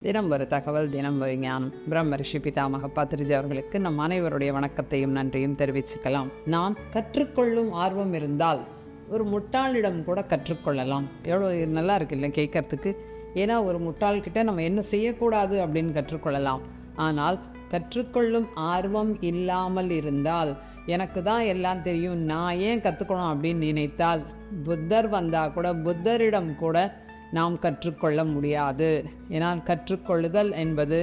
தினம் ஒரு தகவல், தினம் ஒரு ஞானம். பிரம்ம ரிஷி பிதாமக பத்ரிஜி அவர்களுக்கு நம் அனைவருடைய வணக்கத்தையும் நன்றியும் தெரிவிச்சுக்கலாம். நாம் கற்றுக்கொள்ளும் ஆர்வம் இருந்தால் ஒரு முட்டாளிடம் கூட கற்றுக்கொள்ளலாம். எவ்வளோ நல்லா இருக்கு இல்லை கேட்கறதுக்கு. ஏன்னா ஒரு முட்டாள்கிட்ட நம்ம என்ன செய்யக்கூடாது அப்படின்னு கற்றுக்கொள்ளலாம். ஆனால் கற்றுக்கொள்ளும் ஆர்வம் இல்லாமல் இருந்தால், எனக்கு தான் எல்லாம் தெரியும், நான் ஏன் கற்றுக்கணும் அப்படின்னு நினைத்தால், புத்தர் வந்தால் கூட புத்தரிடம் கூட நாம் கற்றுக்கொள்ள முடியாது. ஏன்னால் கற்றுக்கொள்ளுதல் என்பது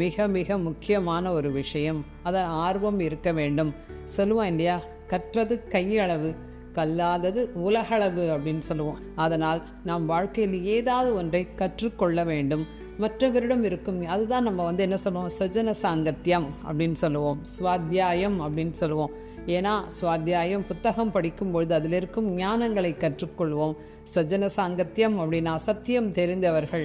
மிக மிக முக்கியமான ஒரு விஷயம். அதன் ஆர்வம் இருக்க வேண்டும். சொல்லுவோம் இல்லையா, கற்றது கையளவு, கல்லாதது உலகளவு அப்படின்னு சொல்லுவோம். அதனால் நாம் வாழ்க்கையில் ஏதாவது ஒன்றை கற்றுக்கொள்ள வேண்டும். மற்றவரிடம் இருக்கும், அதுதான் நம்ம என்ன சொல்லுவோம், சஜன சாங்கத்தியம் அப்படின்னு சொல்லுவோம், சுவாத்தியாயம் அப்படின்னு சொல்லுவோம். ஏன்னா சுவாத்தியாயம் புத்தகம் படிக்கும்பொழுது அதில் இருக்கும் ஞானங்களை கற்றுக்கொள்வோம். சஜன சாங்கத்தியம் அப்படின்னா சத்தியம் தெரிந்தவர்கள்,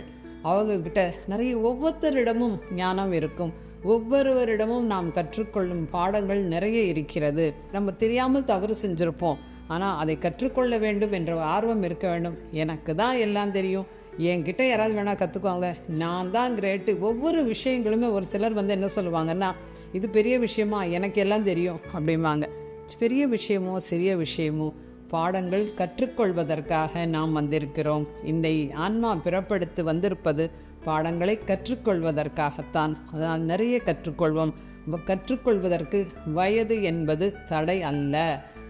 அவங்கக்கிட்ட நிறைய ஒவ்வொருத்தரிடமும் ஞானம் இருக்கும். ஒவ்வொருவரிடமும் நாம் கற்றுக்கொள்ளும் பாடங்கள் நிறைய இருக்கிறது. நம்ம தெரியாமல் தவறு செஞ்சுருப்போம், ஆனால் அதை கற்றுக்கொள்ள வேண்டும் என்ற ஆர்வம் இருக்க வேண்டும். எனக்கு தான் எல்லாம் தெரியும், என்கிட்ட யாராவது வேணால் கற்றுக்குவாங்க, நான் தான் கிரேட்டு. ஒவ்வொரு விஷயங்களுமே ஒரு சிலர் என்ன சொல்லுவாங்கன்னா, இது பெரிய விஷயமா, எனக்கு எல்லாம் தெரியும் அப்படிம்பாங்க. பெரிய விஷயமோ சிறிய விஷயமோ பாடங்கள் கற்றுக்கொள்வதற்காக நாம் வந்திருக்கிறோம். இந்த ஆன்மா பிறப்படுத்து வந்திருப்பது பாடங்களை கற்றுக்கொள்வதற்காகத்தான். அதனால் நிறைய கற்றுக்கொள்வோம். கற்றுக்கொள்வதற்கு வயது என்பது தடை அல்ல.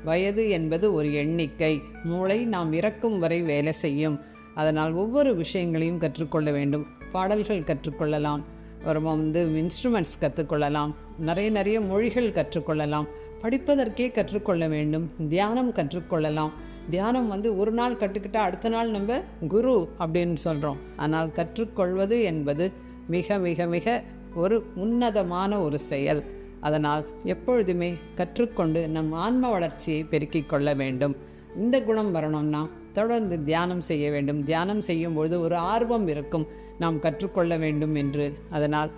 வயது என்பது ஒரு எண்ணிக்கை. மூளை நாம் இறக்கும் வரை வேலை செய்யும். அதனால் ஒவ்வொரு விஷயங்களையும் கற்றுக்கொள்ள வேண்டும். பாடல்கள் கற்றுக்கொள்ளலாம், இன்ஸ்ட்ருமெண்ட்ஸ் கற்றுக்கொள்ளலாம், நிறைய மொழிகள் கற்றுக்கொள்ளலாம். படிப்பதற்கே கற்றுக்கொள்ள வேண்டும். தியானம் கற்றுக்கொள்ளலாம். தியானம் ஒரு நாள் கற்றுக்கிட்டால் அடுத்த நாள் நம்ம குரு அப்படின்னு சொல்கிறோம். ஆனால் கற்றுக்கொள்வது என்பது மிக மிக மிக ஒரு உன்னதமான ஒரு செயல். அதனால் எப்பொழுதுமே கற்றுக்கொண்டு நம் ஆன்ம வளர்ச்சியை பெருக்கிக் கொள்ள வேண்டும். இந்த குணம் வரணும்னா தொடர்ந்து தியானம் செய்ய வேண்டும். தியானம் செய்யும்பொழுது ஒரு ஆர்வம் இருக்கும், நாம் கற்றுக்கொள்ள வேண்டும் என்று. அதனால்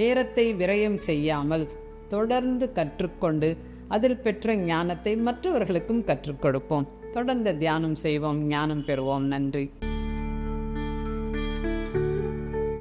நேரத்தை விரயம் செய்யாமல் தொடர்ந்து கற்றுக்கொண்டு அதில் பெற்ற ஞானத்தை மற்றவர்களுக்கும் கற்றுக் கொடுப்போம். தொடர்ந்து தியானம் செய்வோம், ஞானம் பெறுவோம். நன்றி.